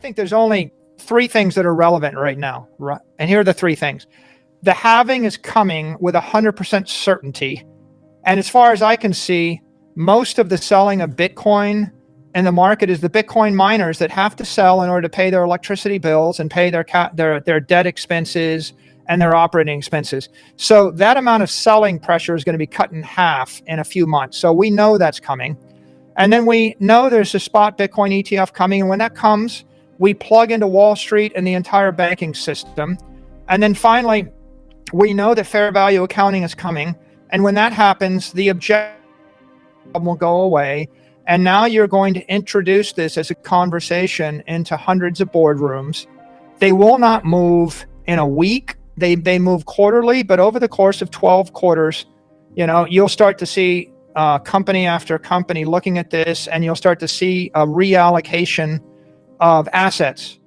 think there's only three things that are relevant right now. Right? And here are the three things. The halving is coming with 100% certainty. And as far as I can see, most of the selling of Bitcoin in the market is the Bitcoin miners that have to sell in order to pay their electricity bills and pay their debt expenses and their operating expenses. So that amount of selling pressure is going to be cut in half in a few months. So we know that's coming. And then we know there's a spot Bitcoin ETF coming. And when that comes, we plug into Wall Street and the entire banking system. And then finally, we know that fair value accounting is coming. And when that happens, the objective will go away. And now you're going to introduce this as a conversation into hundreds of boardrooms. They will not move in a week. They move quarterly, but over the course of 12 quarters, you'll start to see company after company looking at this, and you'll start to see a reallocation of assets.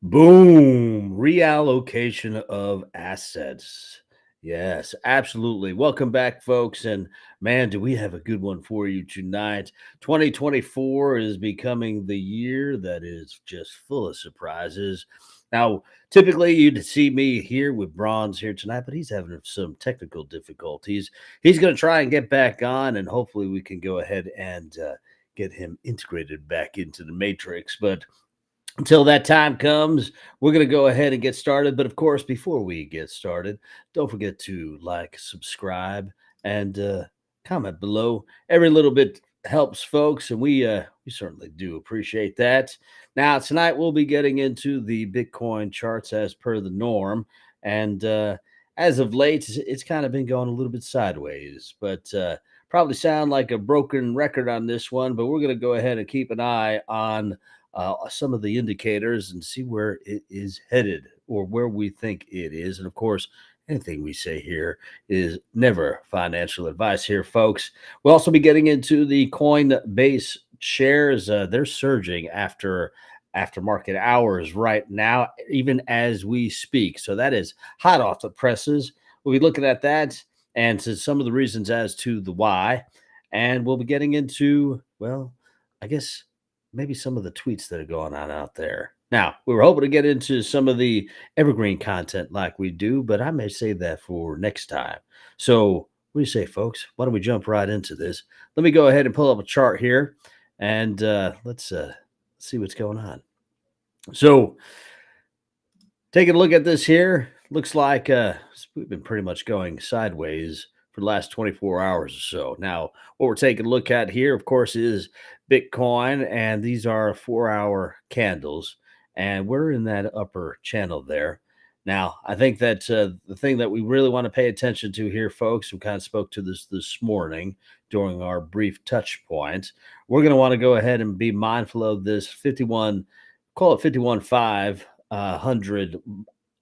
Boom, reallocation of assets. Yes, absolutely. Welcome back, folks. And man, do we have a good one for you tonight. 2024 is becoming the year that is just full of surprises. Now, typically you'd see me here with Brawnz here tonight, but he's having some technical difficulties. He's going to try and get back on, and hopefully we can go ahead and get him integrated back into the matrix. But until that time comes, we're going to go ahead and get started. But of course, before we get started, don't forget to like, subscribe, and comment below. Every little bit helps, folks, and we certainly do appreciate that. Now, tonight we'll be getting into the Bitcoin charts as per the norm. And as of late, it's kind of been going a little bit sideways, but probably sound like a broken record on this one. But we're going to go ahead and keep an eye on some of the indicators and see where it is headed, or where we think it is. And of course, anything we say here is never financial advice here, folks. We'll also be getting into the Coinbase shares. They're surging after market hours right now, even as we speak. So that is hot off the presses. We'll be looking at that and to some of the reasons as to the why. And we'll be getting into, well, I guess maybe some of the tweets that are going on out there. Now, we were hoping to get into some of the evergreen content like we do, but I may save that for next time. So what do you say, folks? Why don't we jump right into this? Let me go ahead and pull up a chart here, and let's see what's going on. So taking a look at this here, looks like we've been pretty much going sideways for the last 24 hours or so. Now, what we're taking a look at here, of course, is Bitcoin, and these are 4-hour candles, and we're in that upper channel there. Now, I think that the thing that we really want to pay attention to here, folks, we kind of spoke to this morning during our brief touch point. We're going to want to go ahead and be mindful of this 51.500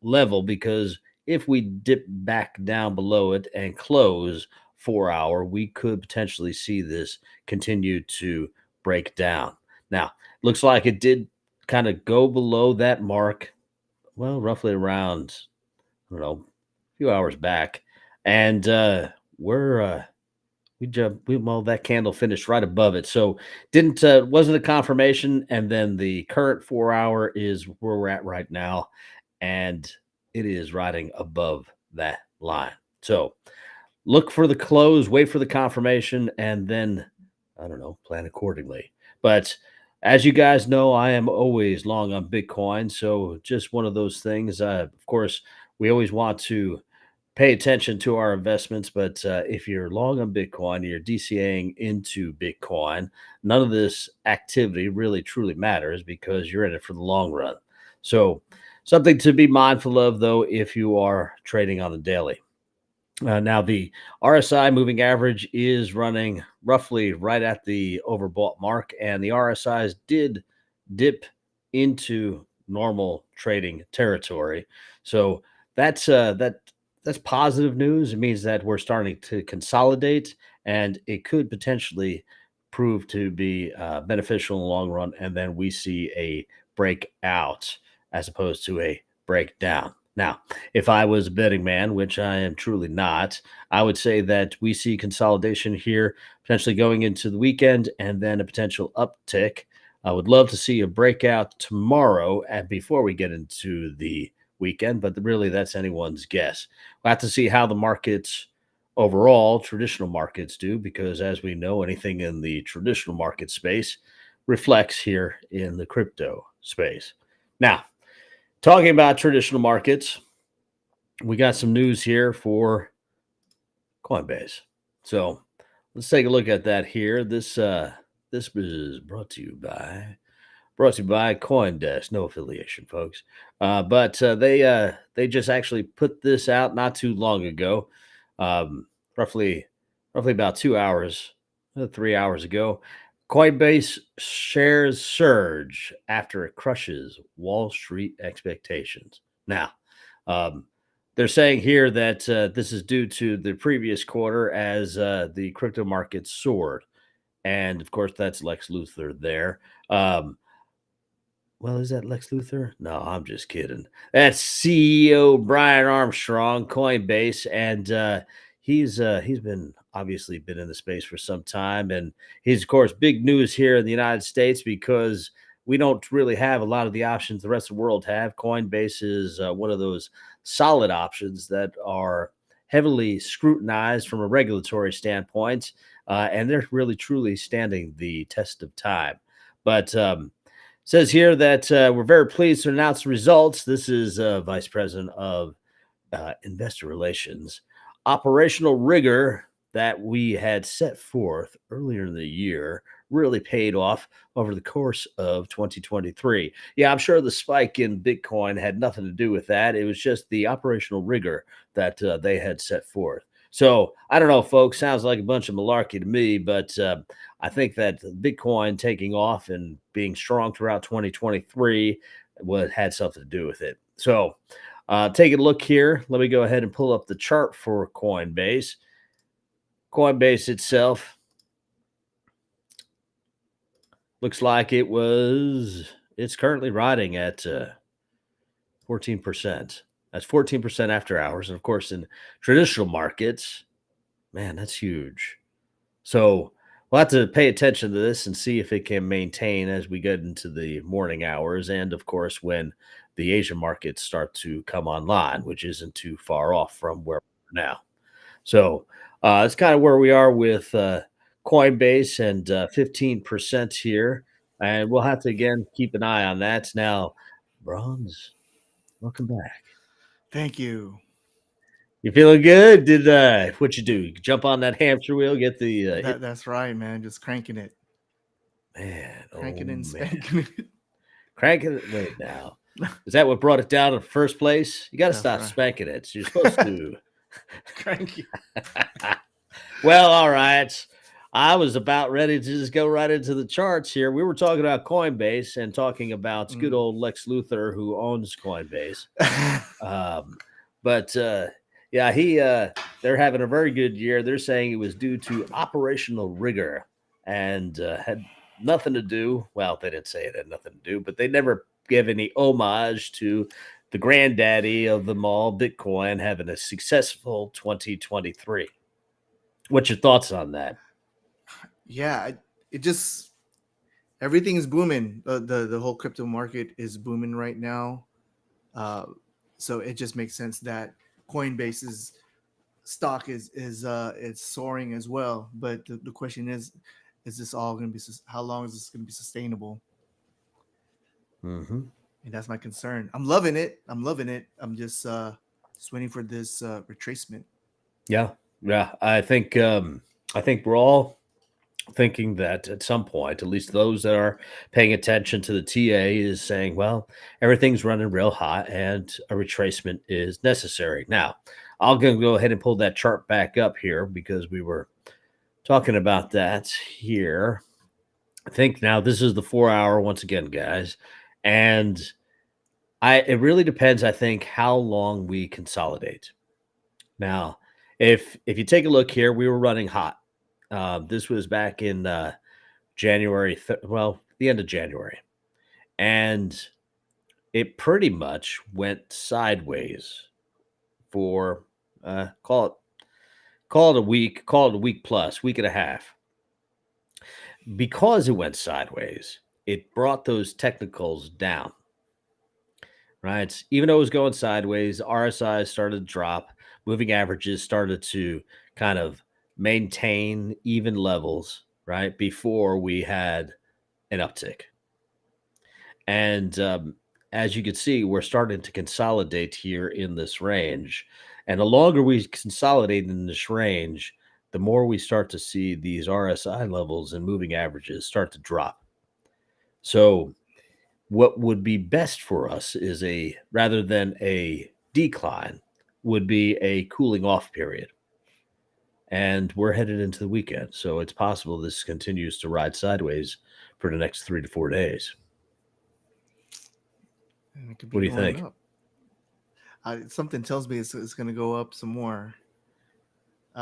level, because if we dip back down below it and close 4-hour, we could potentially see this continue to break down. Now, looks like it did kind of go below that mark, well, roughly around, I don't know, a few hours back. And that candle finished right above it. So wasn't a confirmation. And then the current 4-hour is where we're at right now. And it is riding above that line. So look for the close, wait for the confirmation, and then, I don't know, plan accordingly. But as you guys know, I am always long on Bitcoin. So just one of those things. Of course, we always want to pay attention to our investments. But if you're long on Bitcoin, you're DCAing into Bitcoin, none of this activity really truly matters, because you're in it for the long run. So something to be mindful of, though, if you are trading on the daily. Now, the RSI moving average is running roughly right at the overbought mark, and the RSIs did dip into normal trading territory. So that's positive news. It means that we're starting to consolidate, and it could potentially prove to be beneficial in the long run, and then we see a breakout as opposed to a breakdown. Now, if I was a betting man, which I am truly not, I would say that we see consolidation here, potentially going into the weekend, and then a potential uptick I would love to see a breakout tomorrow and before we get into the weekend, but really that's anyone's guess. We'll have to see how the markets overall, traditional markets do, because as we know, anything in the traditional market space reflects here in the crypto space. Now, talking about traditional markets, we got some news here for Coinbase. So let's take a look at that here. This is brought to you by CoinDesk. No affiliation, folks. But they just actually put this out not too long ago, um, roughly about 2 hours, 3 hours ago. Coinbase shares surge after it crushes Wall Street expectations. Now, um, they're saying here that this is due to the previous quarter as the crypto market soared. And of course, that's Lex Luthor there. Well, is that Lex Luthor? No, I'm just kidding. That's CEO Brian Armstrong, Coinbase, and he's been obviously been in the space for some time, and he's of course big news here in the United States because we don't really have a lot of the options the rest of the world have. Coinbase is one of those solid options that are heavily scrutinized from a regulatory standpoint, and they're really truly standing the test of time. But says here that we're very pleased to announce the results. This is Vice President of Investor Relations. Operational rigor that we had set forth earlier in the year really paid off over the course of 2023. Yeah, I'm sure the spike in Bitcoin had nothing to do with that. It was just the operational rigor that they had set forth. So I don't know, folks. Sounds like a bunch of malarkey to me, but I think that Bitcoin taking off and being strong throughout 2023 had something to do with it. So take a look here. Let me go ahead and pull up the chart for Coinbase. Coinbase itself looks like it's currently riding at 14%. That's 14% after hours. And of course, in traditional markets, man, that's huge. So we'll have to pay attention to this and see if it can maintain as we get into the morning hours. And of course, when the Asian markets start to come online, which isn't too far off from where we're now. So that's kind of where we are with Coinbase and 15% here. And we'll have to, again, keep an eye on that. Now, Brawnz, welcome back. Thank you. You feeling good? Did what you do? Jump on that hamster wheel, get the That's right, man. Just cranking it. man, Cranking and man. spanking it. Cranking it. Wait now. Is that what brought it down in the first place? You got to That's stop right. spanking it. So you're supposed to. Cranky. Well, all right. I was about ready to just go right into the charts here. We were talking about Coinbase and talking about good old Lex Luthor who owns Coinbase. But yeah, they're having a very good year. They're saying it was due to operational rigor and had nothing to do. Well, they didn't say it had nothing to do, but they never give any homage to the granddaddy of them all, Bitcoin, having a successful 2023. What's your thoughts on that? Yeah, it just everything is booming. The whole crypto market is booming right now. So it just makes sense that Coinbase's stock is soaring as well. But the question is this all going to be? How long is this going to be sustainable? Mm-hmm. And that's my concern. I'm loving it. I'm just waiting for this retracement. Yeah. I think we're all thinking that at some point, at least those that are paying attention to the TA, is saying, well, everything's running real hot and a retracement is necessary. Now, I'll go ahead and pull that chart back up here because we were talking about that here. I think now this is the 4 hour once again, guys. And it really depends, I think, how long we consolidate. Now, if you take a look here, we were running hot. This was back in January, the end of January. And it pretty much went sideways for call it a week plus, week and a half. Because it went sideways, it brought those technicals down, right? Even though it was going sideways, RSI started to drop, moving averages started to kind of maintain even levels, right? Before we had an uptick. And as you can see, we're starting to consolidate here in this range. And the longer we consolidate in this range, the more we start to see these RSI levels and moving averages start to drop. So what would be best for us is rather than a decline, would be a cooling off period. And we're headed into the weekend. So it's possible this continues to ride sideways for the next 3 to 4 days. And it could be What do you going think? up. Something tells me it's going to go up some more.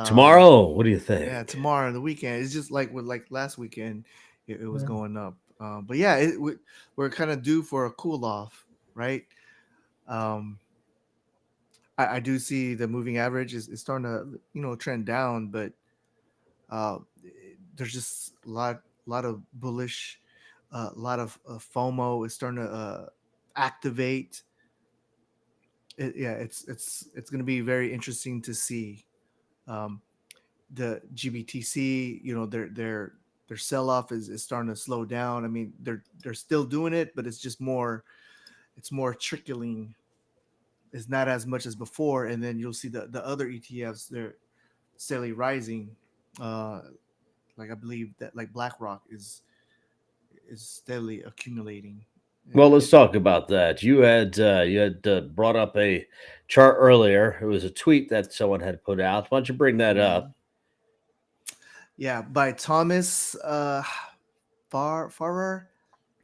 Tomorrow, what do you think? Yeah, tomorrow, the weekend. It's just like with last weekend, it was Yeah. going up. But yeah, we're kind of due for a cool off, right? I do see the moving average is starting to trend down, but there's just a lot of bullish, a lot of FOMO is starting to activate. It's going to be very interesting to see. The GBTC, their sell off is starting to slow down. I mean, they're still doing it, but it's just more trickling. It's not as much as before, and then you'll see the other ETFs, they're steadily rising. Like I believe that like BlackRock is steadily accumulating. Well, let's talk about that. You had brought up a chart earlier. It was a tweet that someone had put out. Why don't you bring that up? Yeah, by Thomas Farrer.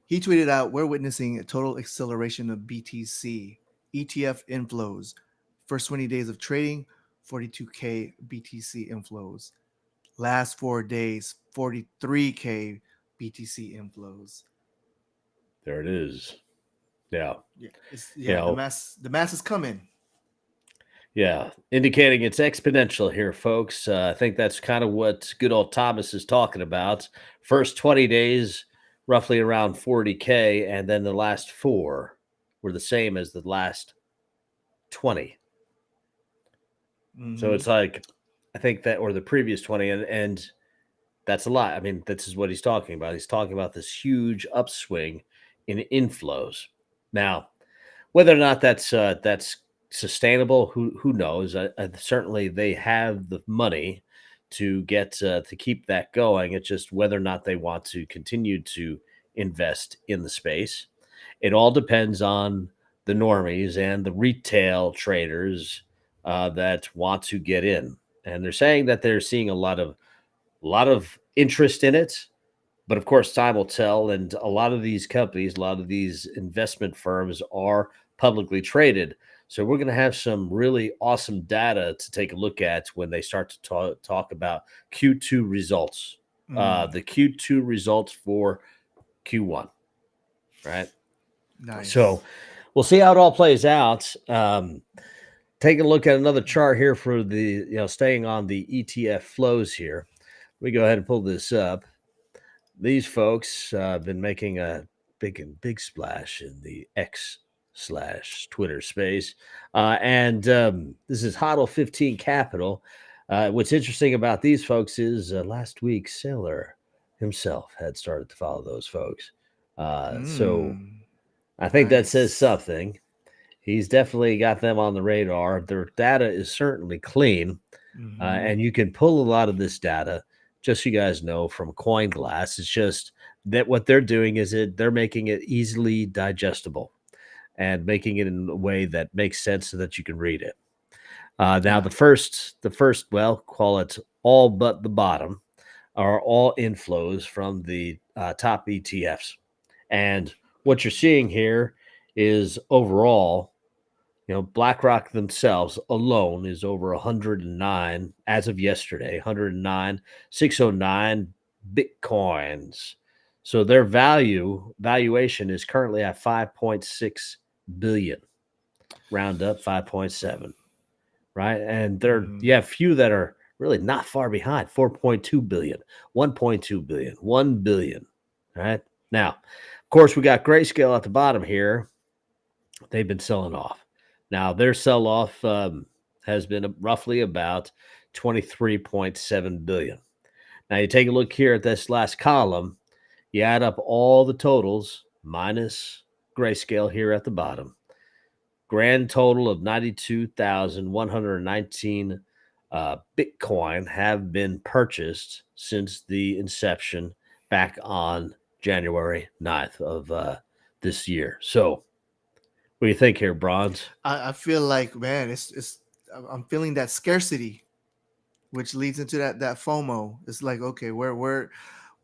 He tweeted out, "We're witnessing a total acceleration of BTC ETF inflows. First 20 days of trading, 42K BTC inflows. Last 4 days, 43K BTC inflows." There it is. Yeah. Yeah, the mass is coming. Yeah, indicating it's exponential here, folks. I think that's kind of what good old Thomas is talking about. First 20 days, roughly around 40K, and then the last 4 were the same as the last 20. So it's like, I think that, or the previous 20, and that's a lot. I mean, this is what he's talking about. He's talking about this huge upswing in inflows. Now, whether or not that's sustainable, who knows? Certainly, they have the money to get to keep that going. It's just whether or not they want to continue to invest in the space. It all depends on the normies and the retail traders that want to get in. And they're saying that they're seeing a lot of interest in it. But of course, time will tell. And a lot of these companies, a lot of these investment firms are publicly traded. So we're going to have some really awesome data to take a look at when they start to talk about Q2 results, the Q2 results for Q1, right? Nice. So we'll see how it all plays out. Take a look at another chart here for the, staying on the ETF flows here. Let me go ahead and pull this up. These folks have been making a big splash in the X/Twitter space. And this is HODL 15 Capital. What's interesting about these folks is last week, Sailor himself had started to follow those folks. So I think that says something. He's definitely got them on the radar. Their data is certainly clean. And you can pull a lot of this data, just so you guys know, from CoinGlass. It's just that what they're doing is they're making it easily digestible and making it in a way that makes sense so that you can read it. Now, the first, well, call it all but the bottom, are all inflows from the top ETFs. And what you're seeing here is overall, BlackRock themselves alone is over 109 as of yesterday, 109,609 Bitcoins. So their valuation is currently at 5.6 billion. Round up 5.7, right? And you have few that are really not far behind, 4.2 billion, 1.2 billion, 1 billion, right? Now, of course, we got Grayscale at the bottom here. They've been selling off. Now, their sell off has been roughly about 23.7 billion. Now, you take a look here at this last column, you add up all the totals minus Grayscale here at the bottom. Grand total of 92,119 Bitcoin have been purchased since the inception back on January 9th of this year. So, what do you think here, Brawnz? I feel like, man, I'm feeling that scarcity, which leads into that FOMO. It's like, okay, where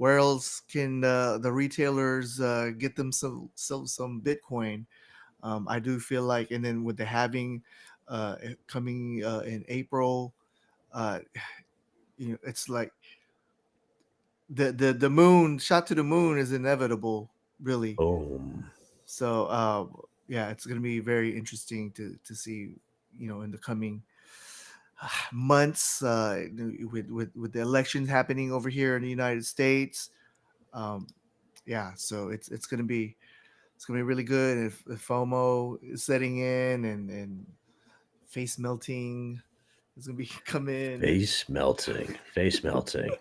else can the retailers get them some Bitcoin? I do feel like, and then with the halving coming in April, it's like the moon shot to the moon is inevitable, really. Boom. So yeah, it's gonna be very interesting to see, in the coming months with the elections happening over here in the United States. Yeah, so it's gonna be really good if FOMO is setting in and face melting is gonna be come in. Face melting.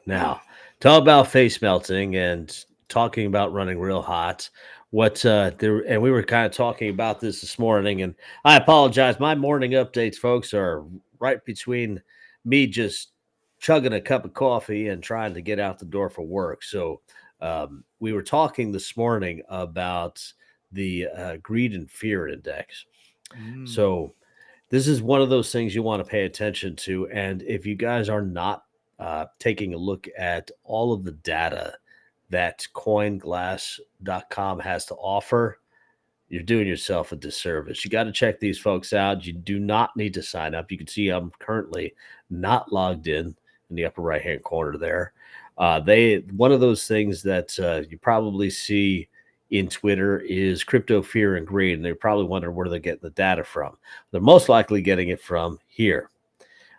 Now, talk about face melting and talking about running real hot. And we were kind of talking about this morning, and I apologize. My morning updates, folks, are right between me just chugging a cup of coffee and trying to get out the door for work. So we were talking this morning about the greed and fear index. So this is one of those things you want to pay attention to. And if you guys are not taking a look at all of the data that coinglass.com has to offer, you're doing yourself a disservice. You got to check these folks out. You do not need to sign up. You can see I'm currently not logged in the upper right hand corner there. One of those things that you probably see in Twitter is crypto fear and greed, and they're probably wondering where they're getting the data from. They're most likely getting it from here.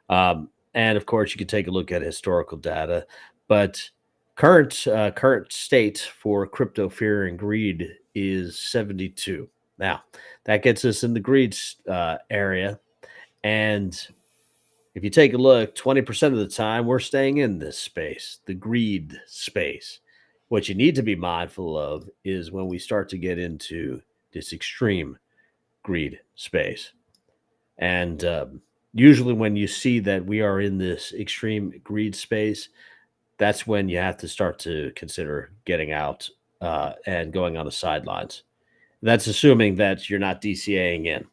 And of course, you can take a look at historical data, but current state for crypto fear and greed is 72. Now, that gets us in the greed area. And if you take a look, 20% of the time, we're staying in this space, the greed space. What you need to be mindful of is when we start to get into this extreme greed space. And usually when you see that we are in this extreme greed space, that's when you have to start to consider getting out and going on the sidelines. That's assuming that you're not DCAing in.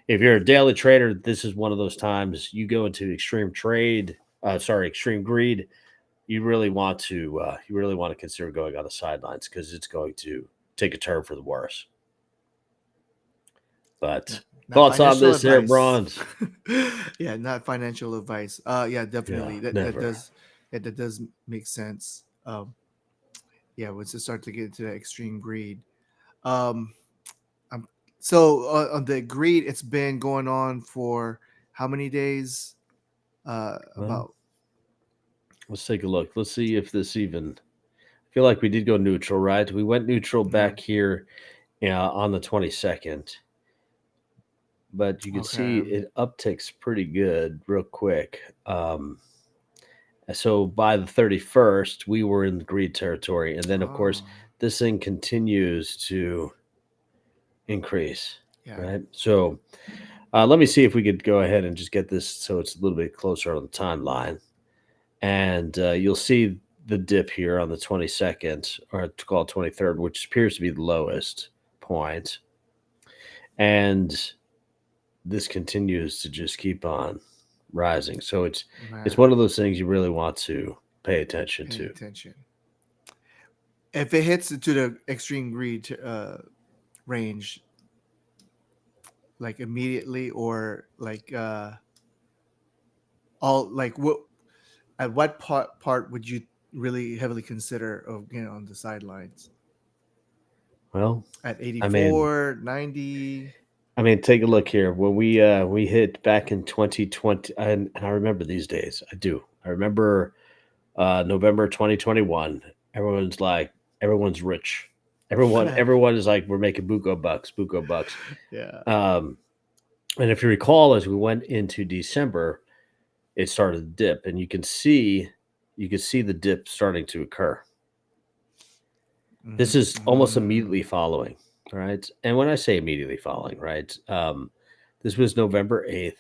If you're a daily trader, this is one of those times you go into extreme greed. You really want to consider going on the sidelines because it's going to take a turn for the worse. But thoughts on this here, Brawnz? Yeah, not financial advice. Yeah, definitely. That does make sense. Yeah, once you start to get into that extreme greed. So on the greed, it's been going on for how many days? About. Let's take a look. Let's see if this even. I feel like we did go neutral, right? We went neutral back here on the 22nd. But you can see it upticks pretty good real quick. So by the 31st, we were in the greed territory. And then, of course, this thing continues to increase, right? So let me see if we could go ahead and just get this so it's a little bit closer on the timeline. And you'll see the dip here on the 22nd, or to call it 23rd, which appears to be the lowest point. And this continues to just keep on rising. So it's one of those things you really want to pay attention to. If it hits into the extreme greed range, like immediately, or like at what part would you really heavily consider of getting on the sidelines? Well, at 84, 90. I mean, take a look here. When we hit back in 2020, and I remember these days. I do. I remember November 2021. Everyone's rich. Everyone is like, we're making buco bucks. Yeah. And if you recall, as we went into December, it started to dip, and you can see the dip starting to occur. This is almost immediately following, right? And when I say immediately following, right, this was November 8th.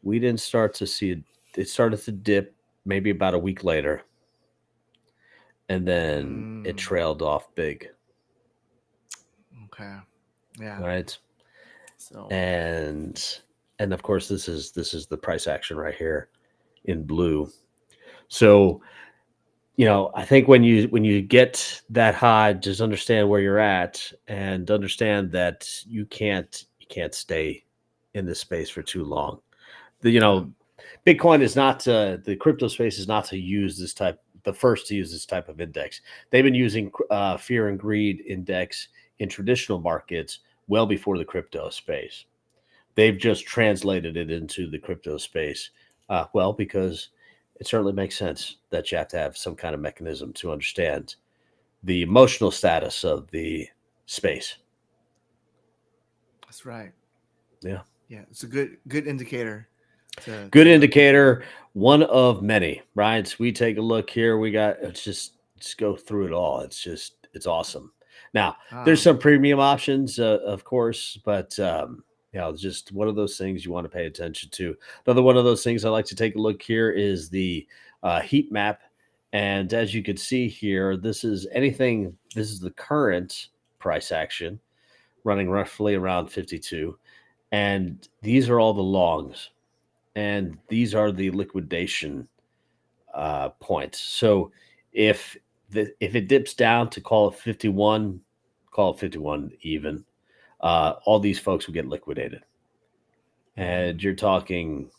We didn't start to see it. It started to dip maybe about a week later, and then it trailed off big. Okay. Yeah. Right. So And of course, this is the price action right here in blue. So, I think when you get that high, just understand where you're at and understand that you can't stay in this space for too long. Bitcoin is not the crypto space is not the first to use this type of index. They've been using fear and greed index in traditional markets well before the crypto space. They've just translated it into the crypto space. Because it certainly makes sense that you have to have some kind of mechanism to understand the emotional status of the space. that's right. Yeah. Yeah. It's a good indicator. Good indicator. One of many, right? We take a look here. We got, just go through it all. It's awesome. Now, there's some premium options, of course, but it's just one of those things you want to pay attention to. Another one of those things I like to take a look here is the heat map. And as you can see here, this is the current price action running roughly around 52. And these are all the longs. And these are the liquidation points. So if it dips down to call it 51 even, all these folks will get liquidated. And you're talking,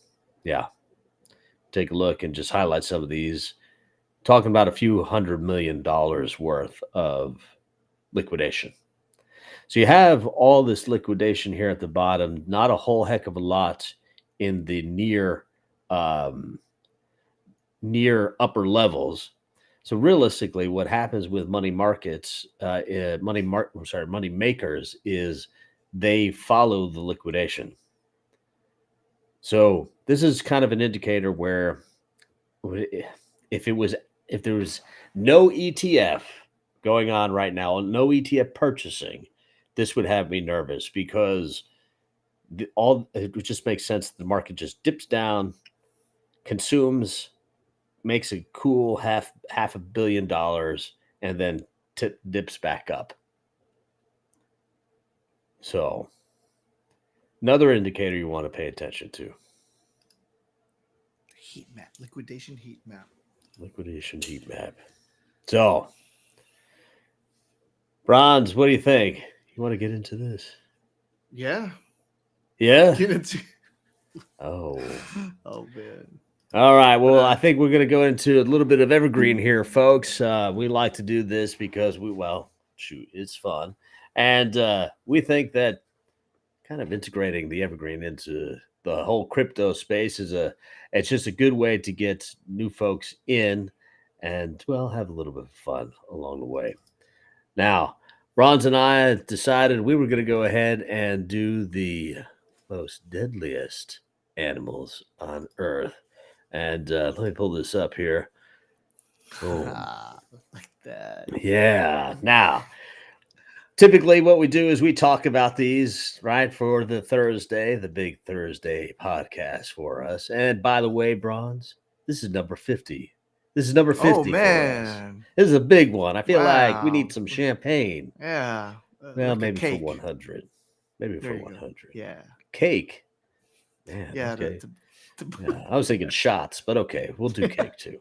take a look and just highlight some of these. Talking about a few $100 million worth of liquidation. So you have all this liquidation here at the bottom, not a whole heck of a lot in the near upper levels. So realistically, what happens with money markets, money makers, is they follow the liquidation. So this is kind of an indicator where if there was no ETF going on right now, no ETF purchasing, this would have me nervous, because it just makes sense. The market just dips down, consumes, makes a cool half $500 million, and then dips back up. So another indicator you want to pay attention to. Heat map, liquidation heat map. So, Brawnz, what do you think? You want to get into this? Yeah. Yeah. Get into. Oh Man. All right. Well, I think we're going to go into a little bit of evergreen here, folks. We like to do this because it's fun. And we think that kind of integrating the evergreen into the whole crypto space it's just a good way to get new folks in and, have a little bit of fun along the way. Now, Brawnz and I decided we were going to go ahead and do the most deadliest animals on Earth. And let me pull this up here. Like that. Yeah. Now, typically what we do is we talk about these, right, for the big Thursday podcast for us. And by the way, Brawnz, this is number 50. This is number 50 Oh, for man. us. This is a big one. I feel like we need some champagne. Yeah. Well, like maybe for 100. Maybe for 100. Go. Yeah. Cake. Man, yeah. Okay. Yeah, I was thinking shots, but okay, we'll do cake too.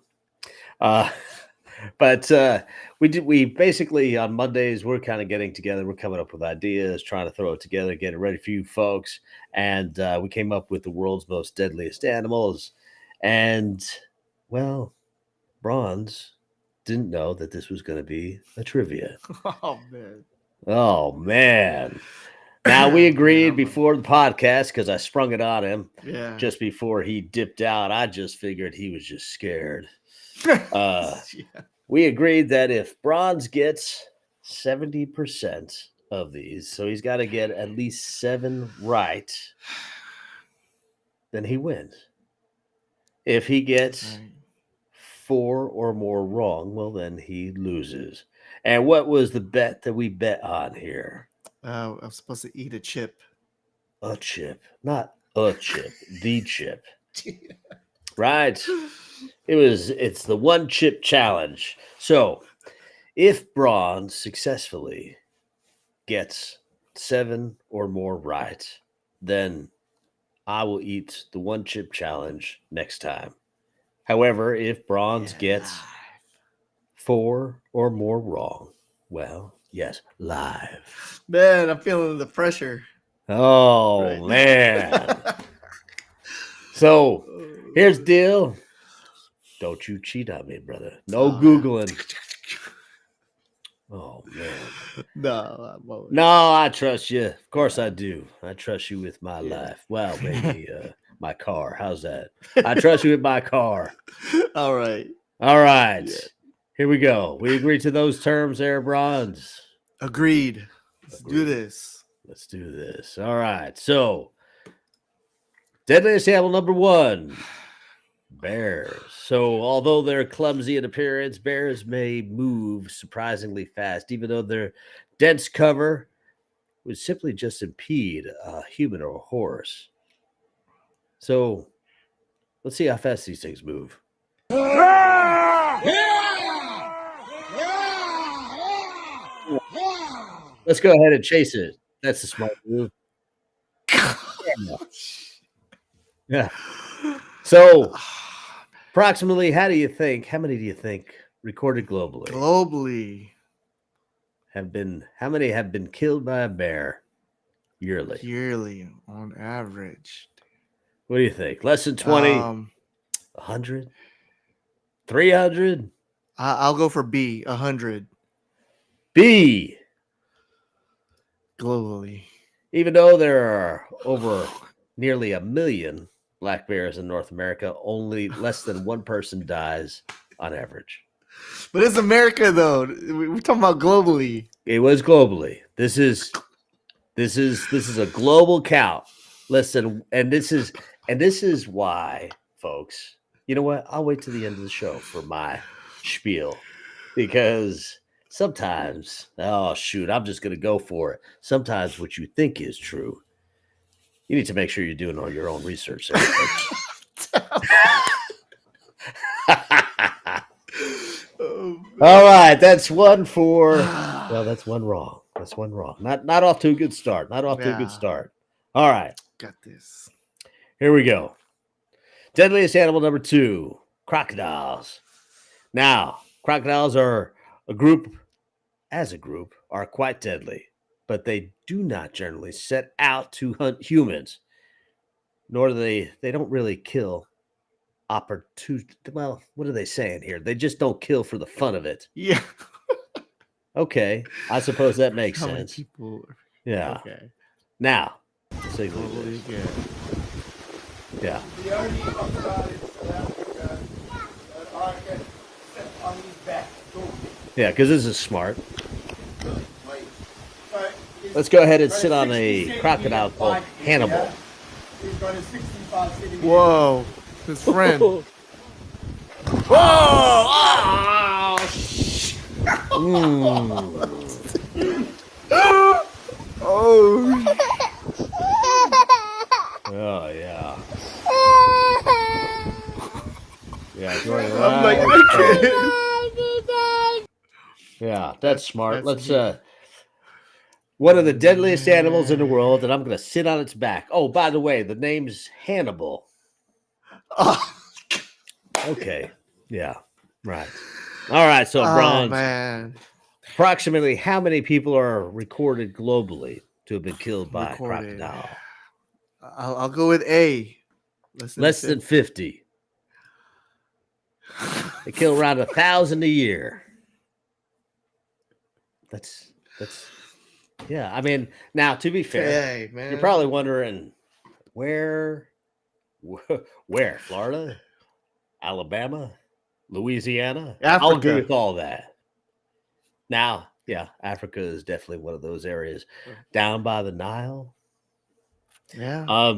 But we basically on Mondays, we're kind of getting together. We're coming up with ideas, trying to throw it together, get it ready for you folks. And we came up with the world's most deadliest animals. And, Brawnz didn't know that this was going to be a trivia. Oh, man. Now, we agreed before the podcast because I sprung it on him just before he dipped out. I just figured he was just scared. We agreed that if Brawnz gets 70% of these, so he's got to get at least 7 right, then he wins. If he gets Right. 4 or more wrong, well, then he loses. And what was the bet that we bet on here? I'm supposed to eat a chip. A chip, not a chip, the chip. Right. It's the 1 chip challenge. So if Brawnz successfully gets 7 or more right, then I will eat the 1 chip challenge next time. However, if Brawnz gets 4 or more wrong, well, yes, live. Man, I'm feeling the pressure. Oh, Right. man. So here's the deal. Don't you cheat on me, brother. No Googling. Oh, man. No, I won't. No, I trust you. Of course I do. I trust you with my life. Well, maybe my car. How's that? I trust you with my car. All right. All right. Yeah. Here we go. We agree to those terms there, Brawnz. Agreed. Let's do this. Let's do this. All right. So, deadliest animal number 1. Bears. So, although they're clumsy in appearance, bears may move surprisingly fast, even though their dense cover would simply just impede a human or a horse. So, let's see how fast these things move. Let's go ahead and chase it. That's a smart move. Yeah. So, approximately, how many do you think recorded globally how many have been killed by a bear yearly? On average? What do you think? Less than 20, 100, 300? I'll go for B, 100 B. globally. Even though there are over nearly 1 million black bears in North America, only less than 1 person dies on average. But it's America, though. We're talking about globally. It was globally. This is a global count. Listen, and this is why, folks. You know what? I'll wait to the end of the show for my spiel, because sometimes, oh shoot, I'm just gonna go for it. Sometimes what you think is true, you need to make sure you're doing all your own research. All right, that's 1 for. Well, that's 1 wrong. That's 1 wrong. Not off to a good start. Not off to a good start. All right, Got this. here we go. Deadliest animal number 2, crocodiles. Now, crocodiles are a group, are quite deadly, but they do not generally set out to hunt humans, nor do they don't really kill well, what are they saying here? They just don't kill for the fun of it. Yeah. Okay, I suppose that makes How many sense. people? Yeah. Okay. Now, let's take a look at Globally this. again. Yeah. Yeah, because this is smart. Let's go ahead and sit on a crocodile called Hannibal. Whoa. His friend. Whoa! Oh, Oh. oh yeah. Yeah, going I'm like, right. okay. Yeah, that's smart. That's Let's one of the deadliest animals in the world, and I'm gonna sit on its back. Oh, by the way, the name's Hannibal. Oh, Okay. Yeah. Right. All right. So, Brawnz, man. approximately how many people are recorded globally to have been killed by a crocodile? I'll go with A. Less than 50. They kill around 1,000 a year. That's yeah. I mean, now to be fair, Hey, man. you're probably wondering where Florida, Alabama, Louisiana. I'll agree Africa. with all that. Now, yeah, Africa is definitely one of those areas down by the Nile. Yeah.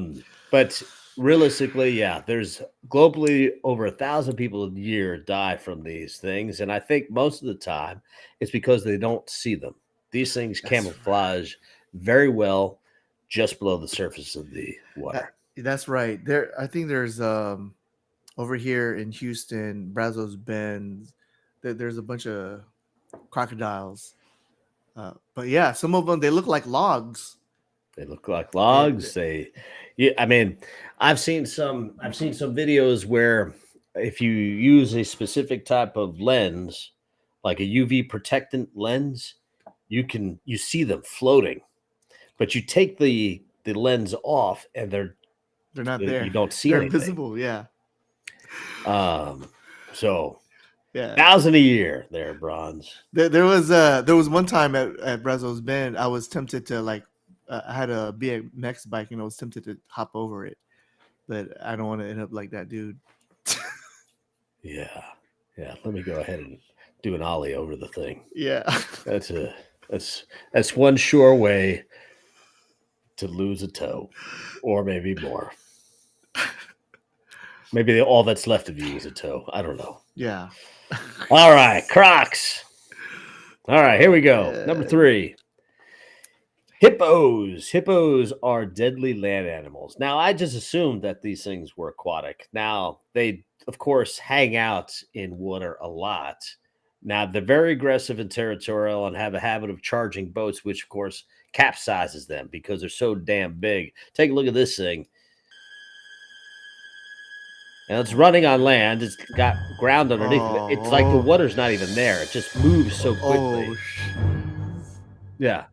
But realistically, yeah, there's globally over 1,000 people a year die from these things, and I think most of the time it's because they don't see them. These things That's camouflage very well just below the surface of the water. That's right. I think there's over here in Houston, Brazos Bend, there's a bunch of crocodiles. But yeah, some of them they look like logs. They look like They- logs. Yeah, I mean, I've seen some videos where if you use a specific type of lens, like a UV protectant lens, you see them floating, but you take the lens off and they're not there. you don't see They're anything. invisible. Yeah. So Yeah. 1,000 a year there, Brawnz. There was one time at Brazos Bend, I was tempted to I had a BMX bike and I was tempted to hop over it, but I don't want to end up like that dude. Yeah. Let me go ahead and do an ollie over the thing. Yeah. That's one sure way to lose a toe, or maybe more. Maybe all that's left of you is a toe. I don't know. Yeah. All right, Crocs. All right, here we go. Number 3. Hippos. Hippos are deadly land animals. Now, I just assumed that these things were aquatic. Now, they, of course, hang out in water a lot. Now, they're very aggressive and territorial and have a habit of charging boats, which, of course, capsizes them because they're so damn big. Take a look at this thing. Now, it's running on land. It's got ground underneath it. It's like the water's not even there. It just moves so quickly. Yeah.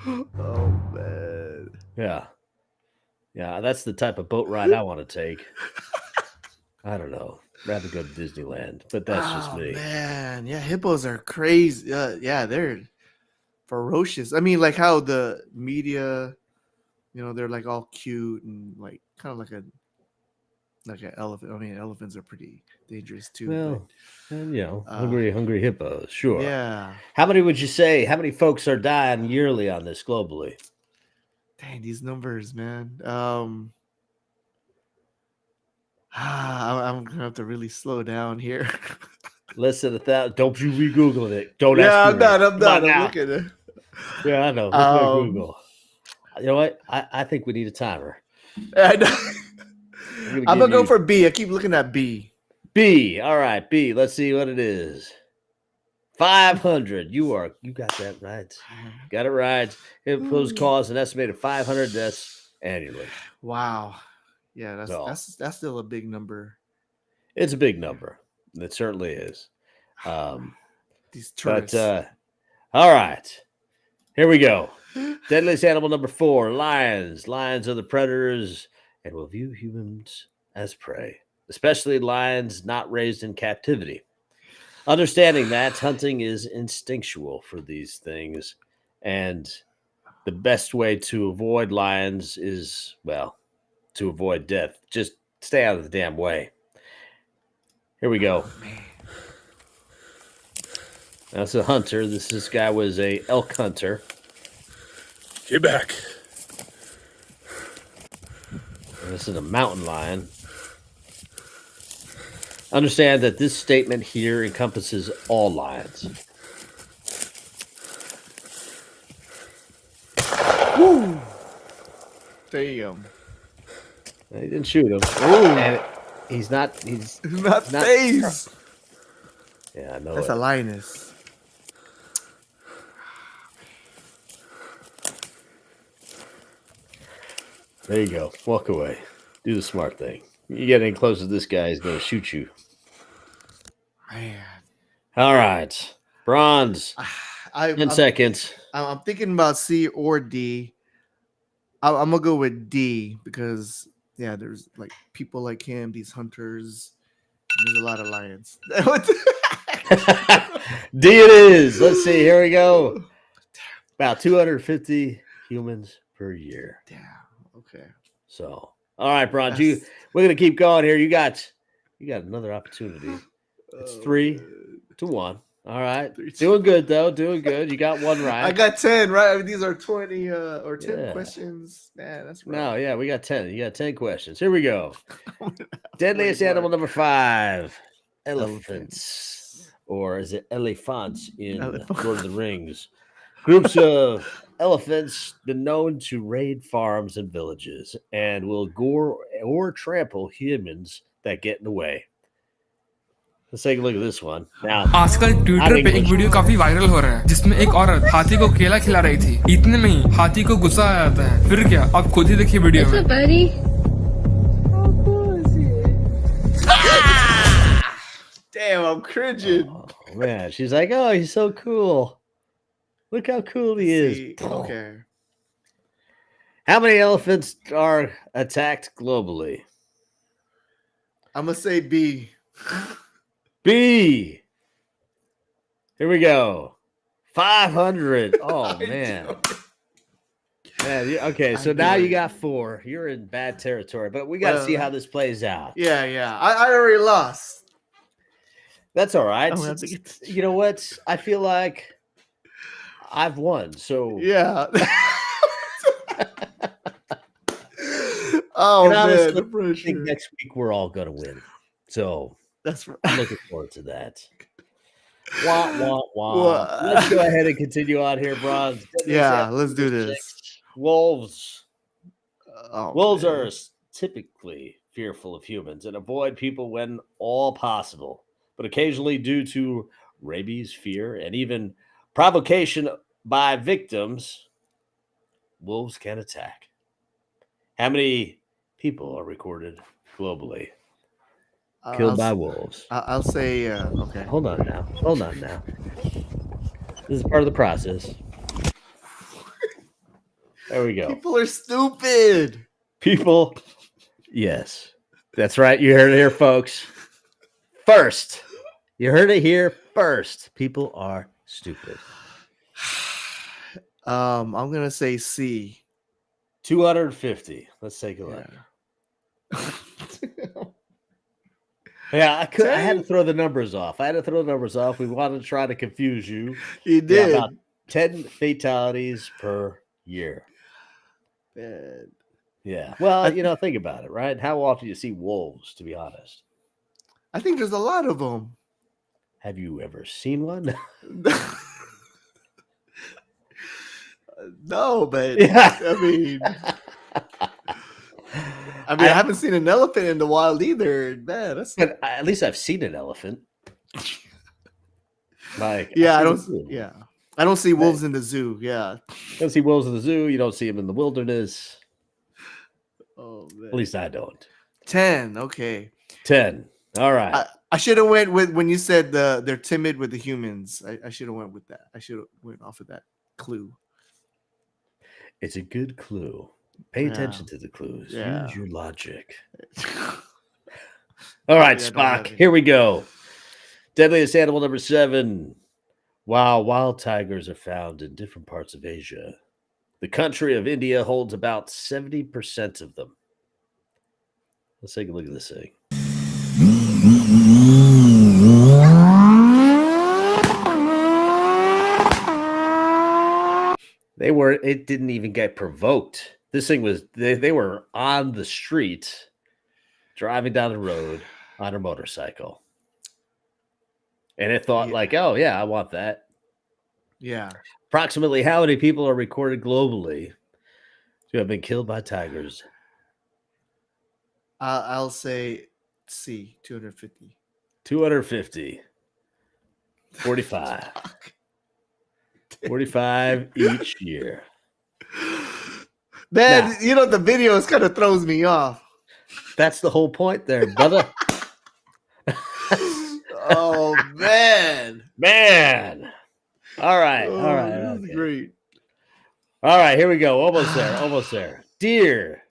Oh man. Yeah. That's the type of boat ride I want to take. I don't know. Rather go to Disneyland, but that's just me. Man, yeah, hippos are crazy. Yeah, they're ferocious. I mean, like how the media, they're like all cute and like kind of like an elephant. I mean, elephants are pretty dangerous too. Well, and hungry hippos, sure. Yeah. How many would you say? How many folks are dying yearly on this globally? Dang, these numbers, man. I'm gonna have to really slow down here. Listen to that. Don't you re-Google it. Don't yeah, ask I'm me. not. I'm looking at it. Yeah, I know. Look at Google. You know what? I think we need a timer. I'm gonna go for B. I keep looking at B. B. All right, B. Let's see what it is. 500. You got that right. Got it right. Hippos cause an estimated 500 deaths annually. Wow. Yeah, that's still a big number. It's a big number. It certainly is. These tourists. But all right. Here we go. Deadliest animal number 4, lions. Lions are the predators and will view humans as prey, especially lions not raised in captivity. Understanding that hunting is instinctual for these things, and the best way to avoid lions is, well, to avoid death. Just stay out of the damn way. Here we go. That's a hunter. This guy was a elk hunter. Get back. And this is a mountain lion. Understand that this statement here encompasses all lions. Woo! There you go. He didn't shoot him. And he's not phased. Yeah, I know. That's a lioness. There you go. Walk away. Do the smart thing. You get any closer to this guy, he's going to shoot you. Man. All right. Brawnz. 10 seconds. I'm thinking about C or D. I'm going to go with D because, yeah, there's like people like him, these hunters. There's a lot of lions. D it is. Let's see. Here we go. About 250 humans per year. Damn. Okay. So, all right, Brawnz, we're gonna keep going here. You got another opportunity. It's 3-1. All right. 3-2. Doing good, though. Doing good. You got one right. I got 10, right? I mean, these are 20 or 10 Yeah. questions. Man, that's rough. No, yeah, we got 10. You got 10 questions. Here we go. Way Deadliest more. animal number 5. Elephants. Elephants. Or is it elephants in Elephant. Lord of the Rings? Groups of elephants been known to raid farms and villages and will gore or trample humans that get in the way. Let's take a look at this one. Now, आजकल Twitter पे एक video काफी viral हो रहा है जिसमें एक औरत हाथी को केला खिला रही थी। इतने में ही हाथी को गुस्सा आ जाता है। फिर क्या, आप खुद ही देखिए वीडियो में। buddy? Damn, I'm cringing. oh, man, she's like, oh, he's so cool. Look how cool he is. See, okay. How many elephants are attacked globally? I'm going to say B. B. Here we go. 500. Oh, man. Okay, so now you got 4. You're in bad territory, but we got to see how this plays out. Yeah. I already lost. That's all right. I'm gonna have to get You know what? I feel like I've won. So Yeah. Oh, And man. honestly, The I think pressure. next week we're all going to win. So That's right. I'm looking forward to that. Wah, wah, wah. Wah. Let's go ahead and continue on here, Brawnz. Yeah, let's do this. Wolves. Oh, Wolves man. are typically fearful of humans and avoid people when all possible, but occasionally, due to rabies, fear, and even provocation by victims, wolves can attack. How many people are recorded globally killed by wolves? I'll say, okay. Hold on now. This is part of the process. There we go. People are stupid. People, yes, that's right. You heard it here, folks. First, you heard it here first. People are stupid. I'm gonna say C. 250. Let's take a look. Yeah. Yeah, I had to throw the numbers off. We wanted to try to confuse you. You Yeah, did. about 10 fatalities per year. Man. Yeah. Well, think about it, right? How often do you see wolves, to be honest? I think there's a lot of them. Have you ever seen one? No, but Yeah. I mean, I haven't seen an elephant in the wild either. Man, that's But at least I've seen an elephant. Like, yeah. I've seen a zoo. I don't see wolves in the zoo. Yeah. You don't see wolves in the zoo. You don't see them in the wilderness. Oh man. At least I don't. 10. Okay. 10. All right. I should have went with when you said they're timid with the humans. I should have went with that. I should have went off of that clue. It's a good clue. Pay Yeah. attention to the clues. Yeah. Use your logic. All right, Yeah, I don't have Spock. any. Here we go. Deadliest animal number 7. While wild tigers are found in different parts of Asia, the country of India holds about 70% of them. Let's take a look at this thing. It didn't even get provoked. This thing was, they were on the street, driving down the road on a motorcycle. And it thought like, oh yeah, I want that. Yeah. Approximately how many people are recorded globally to have been killed by tigers? I'll say C. 250. 250. 45. 45 each year. Man, the videos kind of throws me off. That's the whole point there, brother. Oh man. Man. All right. Oh, All right. this is Okay. great. All right. Here we go. Almost there. Almost there. Deer.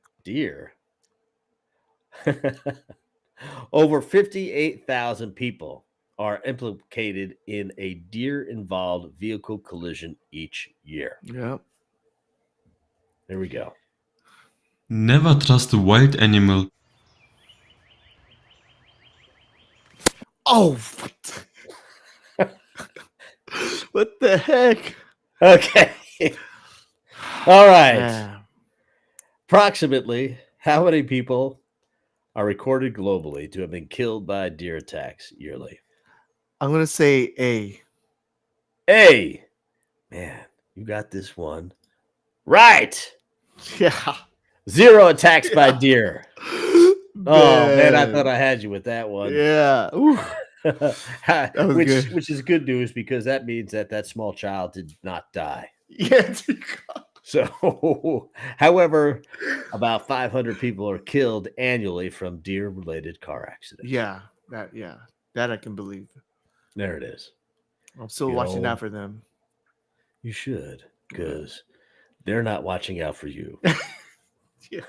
Over 58,000 people are implicated in a deer-involved vehicle collision each year. Yep. There we go. Never trust a wild animal. Oh, what the heck? Okay. All right. Man. Approximately how many people are recorded globally to have been killed by deer attacks yearly? I'm gonna say A. A. Man, you got this one right. Yeah. 0 attacks by deer. Oh man, I thought Man. I had you with that one. Yeah. Ooh, that was good. which is good news because that means that small child did not die. Yeah. So, however, about 500 people are killed annually from deer-related car accidents. Yeah. That I can believe. There it is. I'm still You watching know, out for them. You should, because they're not watching out for you. Yeah.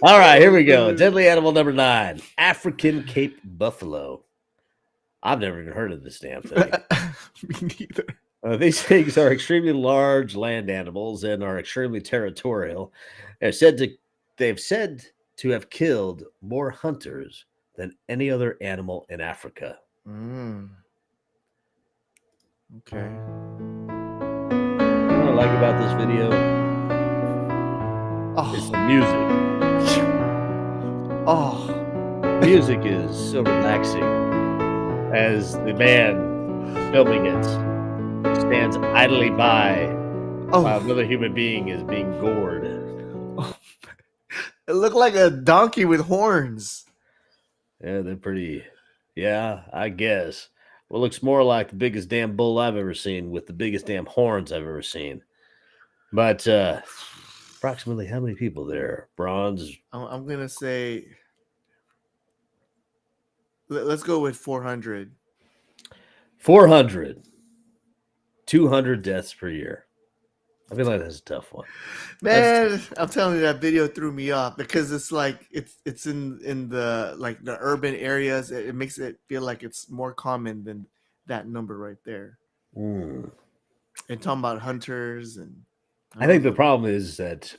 All right, here we go. Deadly animal number 9, African Cape buffalo. I've never even heard of this damn thing. Me neither. These things are extremely large land animals and are extremely territorial. They've said to have killed more hunters than any other animal in Africa. Okay. What I like about this video is the music. Oh. Music is so relaxing as the man filming it stands idly by while another human being is being gored. It looked like a donkey with horns. Yeah, they're pretty. Yeah, I guess. Well, it looks more like the biggest damn bull I've ever seen with the biggest damn horns I've ever seen. But approximately how many people there? Brawnz? I'm gonna say. Let's go with 400. 400. 200 deaths per year. I feel like that's a tough one. Man, I'm telling you, that video threw me off because it's like it's in the like the urban areas. It makes it feel like it's more common than that number right there. Mm. And talking about hunters and I think the problem is that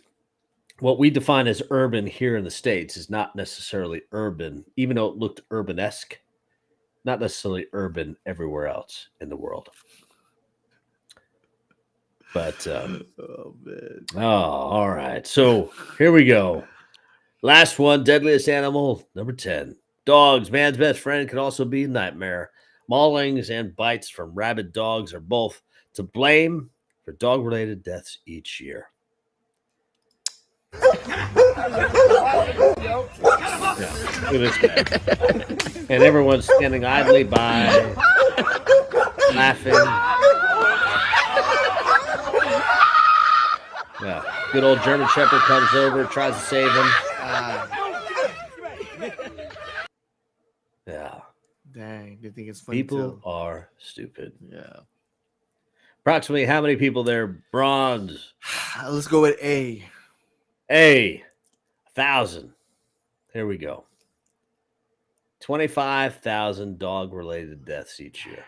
what we define as urban here in the States is not necessarily urban, even though it looked urban-esque, not necessarily urban everywhere else in the world. But, oh, man. Oh, all right. So here we go. Last one, deadliest animal, number 10. Dogs, man's best friend, can also be a nightmare. Maulings and bites from rabid dogs are both to blame for dog-related deaths each year. Yeah, look at this guy. And everyone's standing idly by, laughing. Yeah, good old German Shepherd comes over, tries to save him. Yeah. Dang, they think it's funny. People are stupid. Yeah. Approximately how many people there? Brawnz. Let's go with A. A. 1,000. Here we go. 25,000 dog-related deaths each year.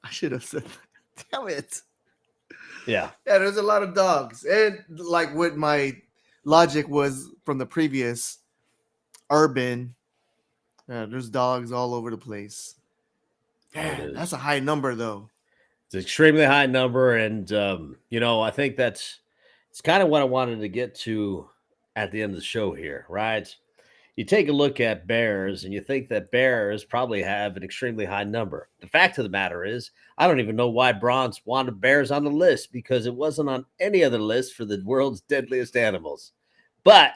I should have said that. Damn it. Yeah. Yeah, there's a lot of dogs. And like what my logic was from the previous urban, there's dogs all over the place. Man, that's a high number, though. It's an extremely high number. And, I think it's kind of what I wanted to get to at the end of the show here, right? You take a look at bears and you think that bears probably have an extremely high number. The fact of the matter is, I don't even know why Brawnz wanted bears on the list because it wasn't on any other list for the world's deadliest animals. But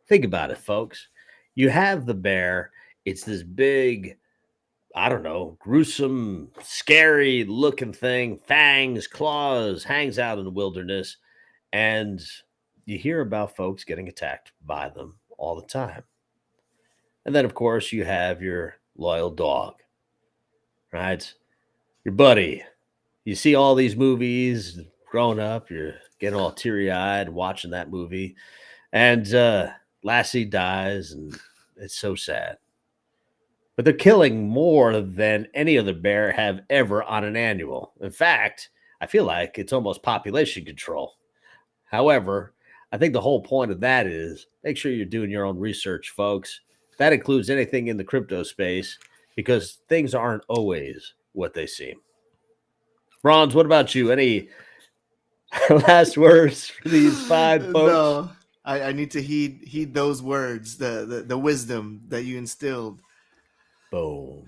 think about it, folks. You have the bear. It's this big, I don't know, gruesome, scary looking thing, fangs, claws, hangs out in the wilderness. And you hear about folks getting attacked by them all the time. And then, of course, you have your loyal dog, right? Your buddy. You see all these movies growing up. You're getting all teary-eyed watching that movie. And Lassie dies, and it's so sad. But they're killing more than any other bear have ever on an annual. In fact, I feel like it's almost population control. However, I think the whole point of that is make sure you're doing your own research, folks. That includes anything in the crypto space because things aren't always what they seem. Brawnz, what about you? Any last words for these 5 folks? No, I need to heed those words, the wisdom that you instilled. Boom.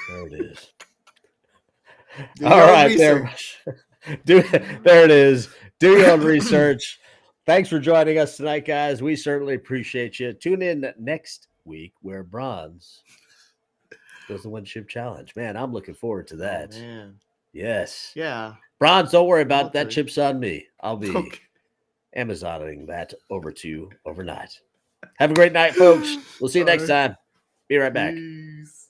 There it is. Do All your own right, research. there it is. Do your own research. Thanks for joining us tonight, guys. We certainly appreciate you. Tune in next week where Brawnz does the One Ship Challenge. Man, I'm looking forward to that. Oh, man. Yes. Yeah. Brawnz, don't worry about it. That Hopefully. chip's on me. I'll be Okay. Amazoning that over to you overnight. Have a great night, folks. We'll see you next time. Be right back. Peace.